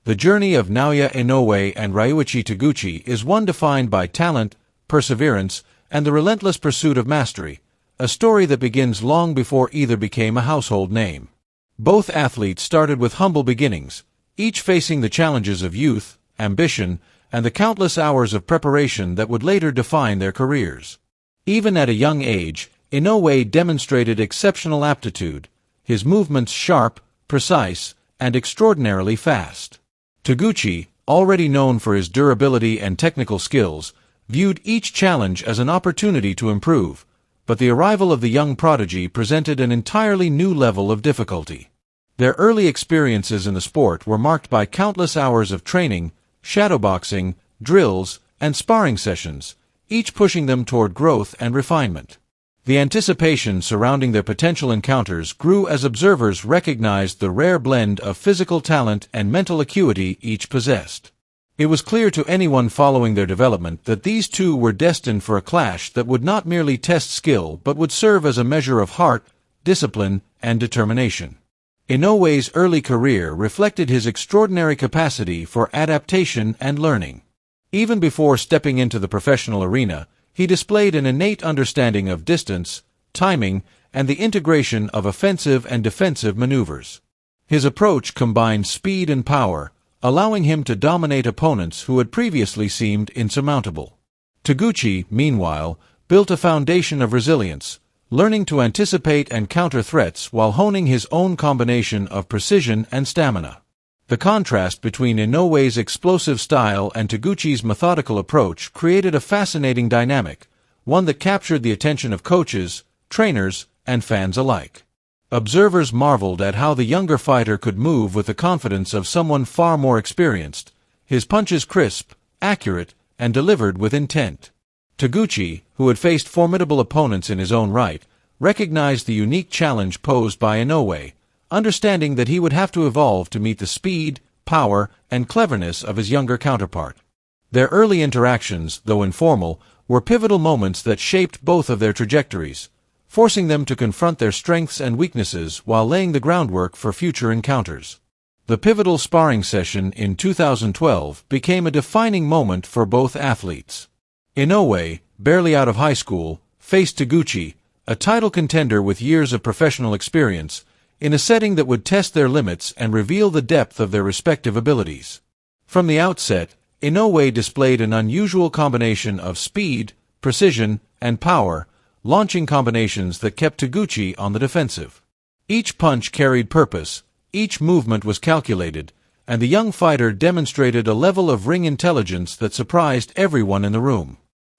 The journey of Naoya Inoue and Ryuichi Taguchi is one defined by talent, perseverance, and the relentless pursuit of mastery, a story that begins long before either became a household name. Both athletes started with humble beginnings, each facing the challenges of youth, ambition, and the countless hours of preparation that would later define their careers. Even at a young age, Inoue demonstrated exceptional aptitude, his movements sharp, precise, and extraordinarily fast. Taguchi, already known for his durability and technical skills, viewed each challenge as an opportunity to improve, but the arrival of the young prodigy presented an entirely new level of difficulty. Their early experiences in the sport were marked by countless hours of training, shadowboxing, drills, and sparring sessions, each pushing them toward growth and refinement. The anticipation surrounding their potential encounters grew as observers recognized the rare blend of physical talent and mental acuity each possessed. It was clear to anyone following their development that these two were destined for a clash that would not merely test skill but would serve as a measure of heart, discipline, and determination. Inoue's early career reflected his extraordinary capacity for adaptation and learning. Even before stepping into the professional arena, he displayed an innate understanding of distance, timing, and the integration of offensive and defensive maneuvers. His approach combined speed and power, allowing him to dominate opponents who had previously seemed insurmountable. Taguchi, meanwhile, built a foundation of resilience, learning to anticipate and counter threats while honing his own combination of precision and stamina. The contrast between Inoue's explosive style and Taguchi's methodical approach created a fascinating dynamic, one that captured the attention of coaches, trainers, and fans alike. Observers marveled at how the younger fighter could move with the confidence of someone far more experienced, his punches crisp, accurate, and delivered with intent. Taguchi, who had faced formidable opponents in his own right, recognized the unique challenge posed by Inoue, understanding that he would have to evolve to meet the speed, power, and cleverness of his younger counterpart. Their early interactions, though informal, were pivotal moments that shaped both of their trajectories, forcing them to confront their strengths and weaknesses while laying the groundwork for future encounters. The pivotal sparring session in 2012 became a defining moment for both athletes. Inoue, barely out of high school, faced Taguchi, a title contender with years of professional experience, in a setting that would test their limits and reveal the depth of their respective abilities. From the outset, Inoue displayed an unusual combination of speed, precision, and power, launching combinations that kept Taguchi on the defensive. Each punch carried purpose, each movement was calculated, and the young fighter demonstrated a level of ring intelligence that surprised everyone in the room.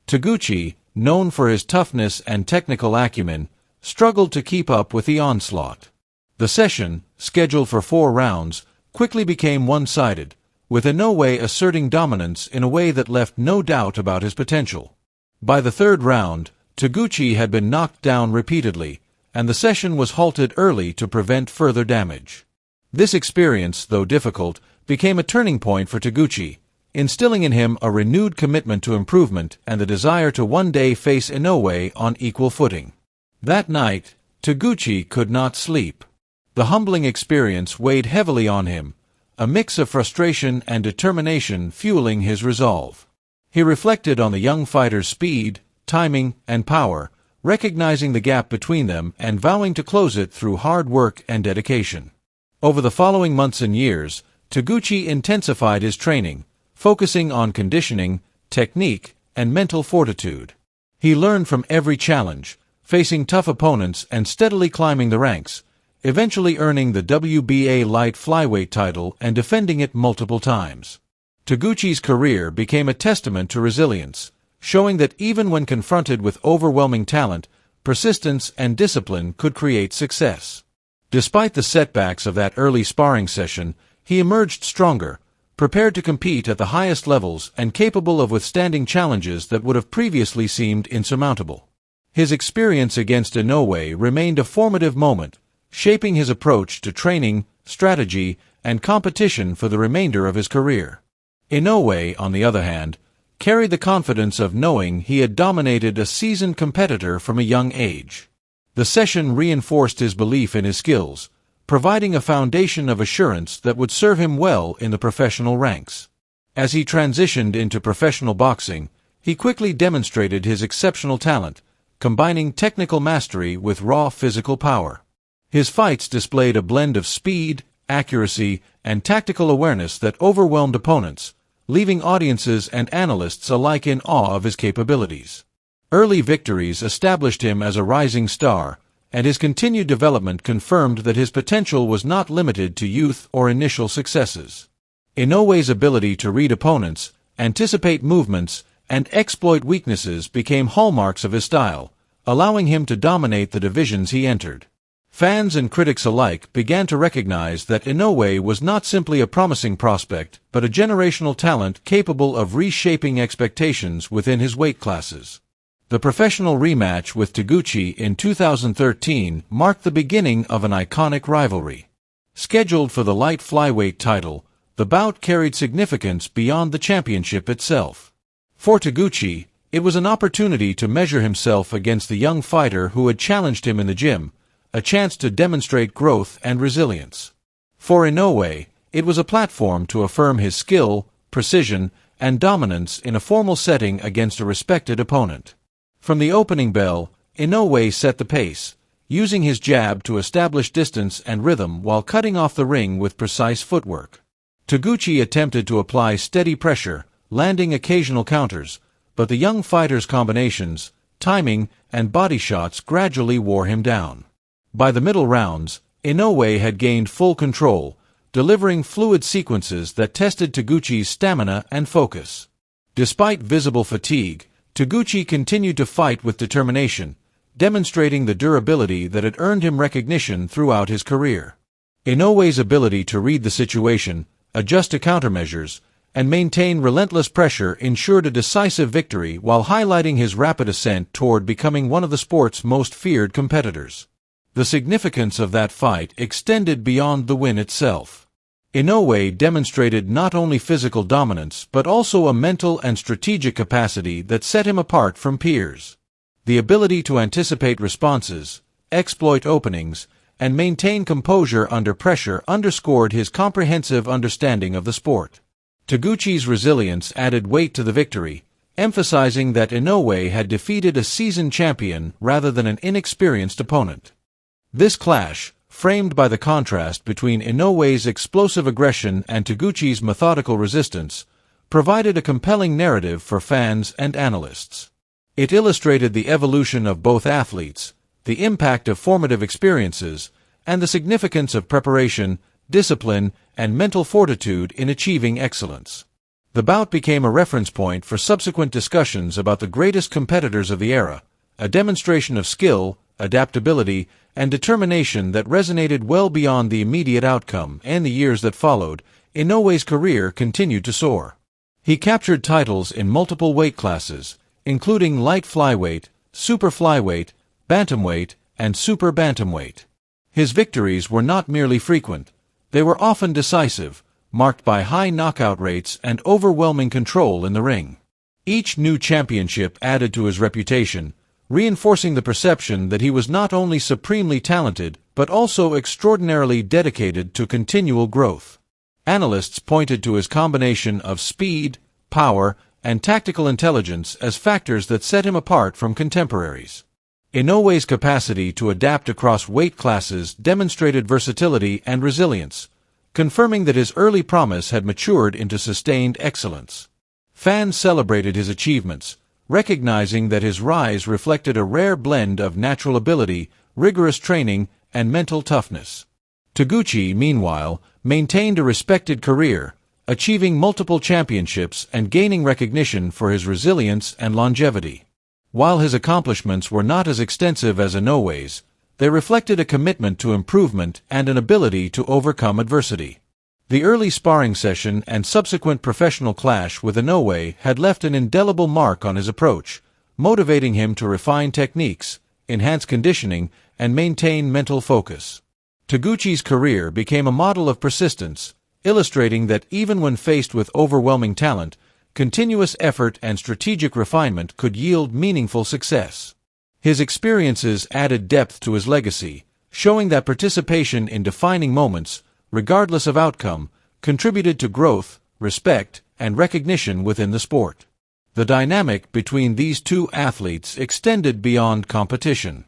Taguchi, known for his toughness and technical acumen, struggled to keep up with the onslaught. The session, scheduled for 4 rounds, quickly became one-sided, with Inoue asserting dominance in a way that left no doubt about his potential. By the 3rd round, Taguchi had been knocked down repeatedly, and the session was halted early to prevent further damage. This experience, though difficult, became a turning point for Taguchi, instilling in him a renewed commitment to improvement and the desire to one day face Inoue on equal footing. That night, Taguchi could not sleep. The humbling experience weighed heavily on him, a mix of frustration and determination fueling his resolve. He reflected on the young fighter's speed, timing, and power, recognizing the gap between them and vowing to close it through hard work and dedication. Over the following months and years, Taguchi intensified his training, focusing on conditioning, technique, and mental fortitude. He learned from every challenge, facing tough opponents and steadily climbing the ranks, eventually earning the WBA light flyweight title and defending it multiple times. Taguchi's career became a testament to resilience, showing that even when confronted with overwhelming talent, persistence and discipline could create success. Despite the setbacks of that early sparring session, he emerged stronger, prepared to compete at the highest levels and capable of withstanding challenges that would have previously seemed insurmountable. His experience against Inoue remained a formative moment, shaping his approach to training, strategy, and competition for the remainder of his career. Inoue, on the other hand, carried the confidence of knowing he had dominated a seasoned competitor from a young age. The session reinforced his belief in his skills, providing a foundation of assurance that would serve him well in the professional ranks. As he transitioned into professional boxing, he quickly demonstrated his exceptional talent, combining technical mastery with raw physical power. His fights displayed a blend of speed, accuracy, and tactical awareness that overwhelmed opponents, leaving audiences and analysts alike in awe of his capabilities. Early victories established him as a rising star, and his continued development confirmed that his potential was not limited to youth or initial successes. Inoue's ability to read opponents, anticipate movements, and exploit weaknesses became hallmarks of his style, allowing him to dominate the divisions he entered. Fans and critics alike began to recognize that Inoue was not simply a promising prospect, but a generational talent capable of reshaping expectations within his weight classes. The professional rematch with Taguchi in 2013 marked the beginning of an iconic rivalry. Scheduled for the light flyweight title, the bout carried significance beyond the championship itself. For Taguchi, it was an opportunity to measure himself against the young fighter who had challenged him in the gym, a chance to demonstrate growth and resilience. For Inoue, it was a platform to affirm his skill, precision, and dominance in a formal setting against a respected opponent. From the opening bell, Inoue set the pace, using his jab to establish distance and rhythm while cutting off the ring with precise footwork. Taguchi attempted to apply steady pressure, landing occasional counters, but the young fighter's combinations, timing, and body shots gradually wore him down. By the middle rounds, Inoue had gained full control, delivering fluid sequences that tested Taguchi's stamina and focus. Despite visible fatigue, Taguchi continued to fight with determination, demonstrating the durability that had earned him recognition throughout his career. Inoue's ability to read the situation, adjust to countermeasures, and maintain relentless pressure ensured a decisive victory while highlighting his rapid ascent toward becoming one of the sport's most feared competitors. The significance of that fight extended beyond the win itself. Inoue demonstrated not only physical dominance but also a mental and strategic capacity that set him apart from peers. The ability to anticipate responses, exploit openings, and maintain composure under pressure underscored his comprehensive understanding of the sport. Taguchi's resilience added weight to the victory, emphasizing that Inoue had defeated a seasoned champion rather than an inexperienced opponent. This clash, framed by the contrast between Inoue's explosive aggression and Taguchi's methodical resistance, provided a compelling narrative for fans and analysts. It illustrated the evolution of both athletes, the impact of formative experiences, and the significance of preparation, discipline, and mental fortitude in achieving excellence. The bout became a reference point for subsequent discussions about the greatest competitors of the era, a demonstration of skill, adaptability, and determination that resonated well beyond the immediate outcome. In the years that followed, Inoue's career continued to soar. He captured titles in multiple weight classes, including light flyweight, super flyweight, bantamweight, and super bantamweight. His victories were not merely frequent, they were often decisive, marked by high knockout rates and overwhelming control in the ring. Each new championship added to his reputation, reinforcing the perception that he was not only supremely talented but also extraordinarily dedicated to continual growth. Analysts pointed to his combination of speed, power, and tactical intelligence as factors that set him apart from contemporaries. Inoue's capacity to adapt across weight classes demonstrated versatility and resilience, confirming that his early promise had matured into sustained excellence. Fans celebrated his achievements, recognizing that his rise reflected a rare blend of natural ability, rigorous training, and mental toughness. Taguchi, meanwhile, maintained a respected career, achieving multiple championships and gaining recognition for his resilience and longevity. While his accomplishments were not as extensive as Inoue's, they reflected a commitment to improvement and an ability to overcome adversity. The early sparring session and subsequent professional clash with Inoue had left an indelible mark on his approach, motivating him to refine techniques, enhance conditioning, and maintain mental focus. Taguchi's career became a model of persistence, illustrating that even when faced with overwhelming talent, continuous effort and strategic refinement could yield meaningful success. His experiences added depth to his legacy, showing that participation in defining moments, regardless of outcome, contributed to growth, respect, and recognition within the sport. The dynamic between these two athletes extended beyond competition.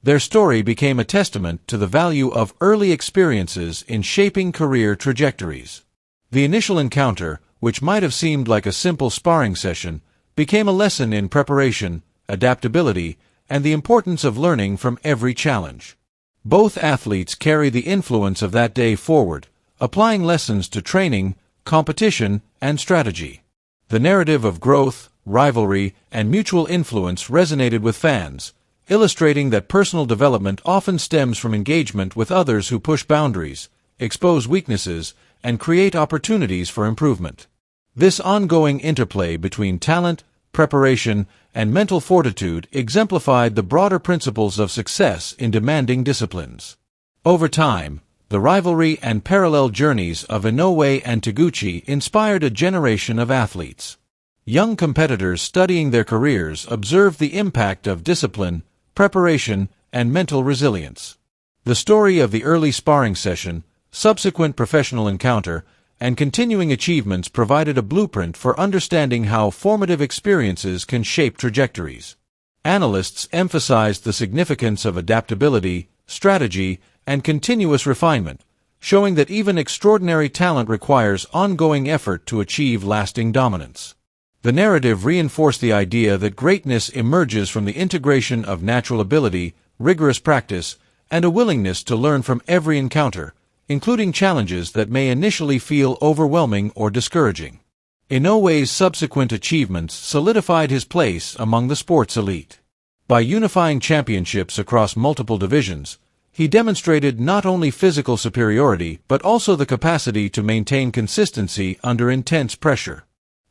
Their story became a testament to the value of early experiences in shaping career trajectories. The initial encounter, which might have seemed like a simple sparring session, became a lesson in preparation, adaptability, and the importance of learning from every challenge. Both athletes carry the influence of that day forward, applying lessons to training, competition, and strategy. The narrative of growth, rivalry, and mutual influence resonated with fans, illustrating that personal development often stems from engagement with others who push boundaries, expose weaknesses, and create opportunities for improvement. This ongoing interplay between talent, preparation, and mental fortitude exemplified the broader principles of success in demanding disciplines. Over time, the rivalry and parallel journeys of Inoue and Taguchi inspired a generation of athletes. Young competitors studying their careers observed the impact of discipline, preparation, and mental resilience. The story of the early sparring session, subsequent professional encounter, and continuing achievements provided a blueprint for understanding how formative experiences can shape trajectories. Analysts emphasized the significance of adaptability, strategy, and continuous refinement, showing that even extraordinary talent requires ongoing effort to achieve lasting dominance. The narrative reinforced the idea that greatness emerges from the integration of natural ability, rigorous practice, and a willingness to learn from every encounter, including challenges that may initially feel overwhelming or discouraging. Inoue's subsequent achievements solidified his place among the sport's elite. By unifying championships across multiple divisions, he demonstrated not only physical superiority but also the capacity to maintain consistency under intense pressure.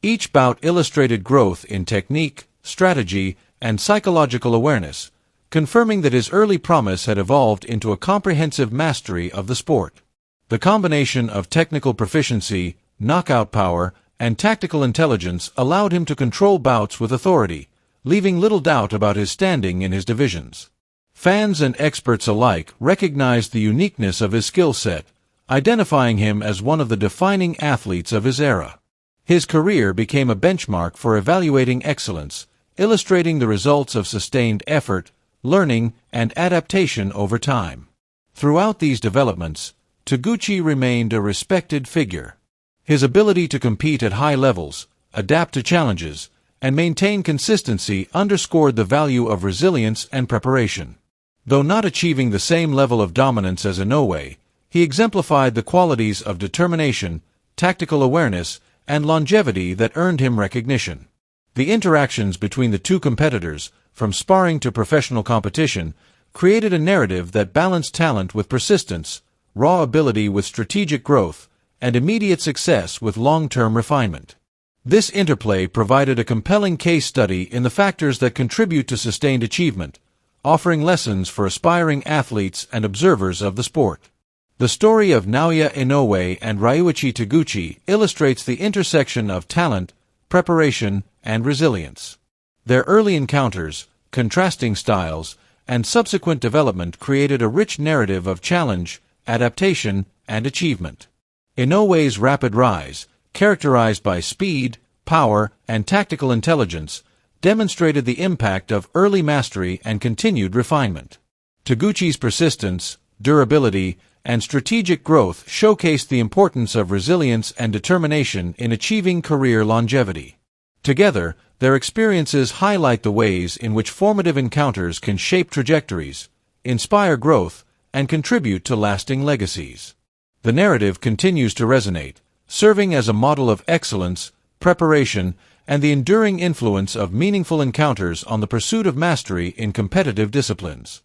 Each bout illustrated growth in technique, strategy, and psychological awareness, confirming that his early promise had evolved into a comprehensive mastery of the sport. The combination of technical proficiency, knockout power, and tactical intelligence allowed him to control bouts with authority, leaving little doubt about his standing in his divisions. Fans and experts alike recognized the uniqueness of his skill set, identifying him as one of the defining athletes of his era. His career became a benchmark for evaluating excellence, illustrating the results of sustained effort, learning, and adaptation over time. Throughout these developments, Taguchi remained a respected figure. His ability to compete at high levels, adapt to challenges, and maintain consistency underscored the value of resilience and preparation. Though not achieving the same level of dominance as Inoue, he exemplified the qualities of determination, tactical awareness, and longevity that earned him recognition. The interactions between the two competitors, from sparring to professional competition, created a narrative that balanced talent with persistence, raw ability with strategic growth, and immediate success with long-term refinement. This interplay provided a compelling case study in the factors that contribute to sustained achievement, offering lessons for aspiring athletes and observers of the sport. The story of Naoya Inoue and Ryuichi Taguchi illustrates the intersection of talent, preparation, and resilience. Their early encounters, contrasting styles, and subsequent development created a rich narrative of challenge, adaptation, and achievement. Inoue's rapid rise, characterized by speed, power, and tactical intelligence, demonstrated the impact of early mastery and continued refinement. Taguchi's persistence, durability, and strategic growth showcased the importance of resilience and determination in achieving career longevity. Together, their experiences highlight the ways in which formative encounters can shape trajectories, inspire growth, and contribute to lasting legacies. The narrative continues to resonate, serving as a model of excellence, preparation, and the enduring influence of meaningful encounters on the pursuit of mastery in competitive disciplines.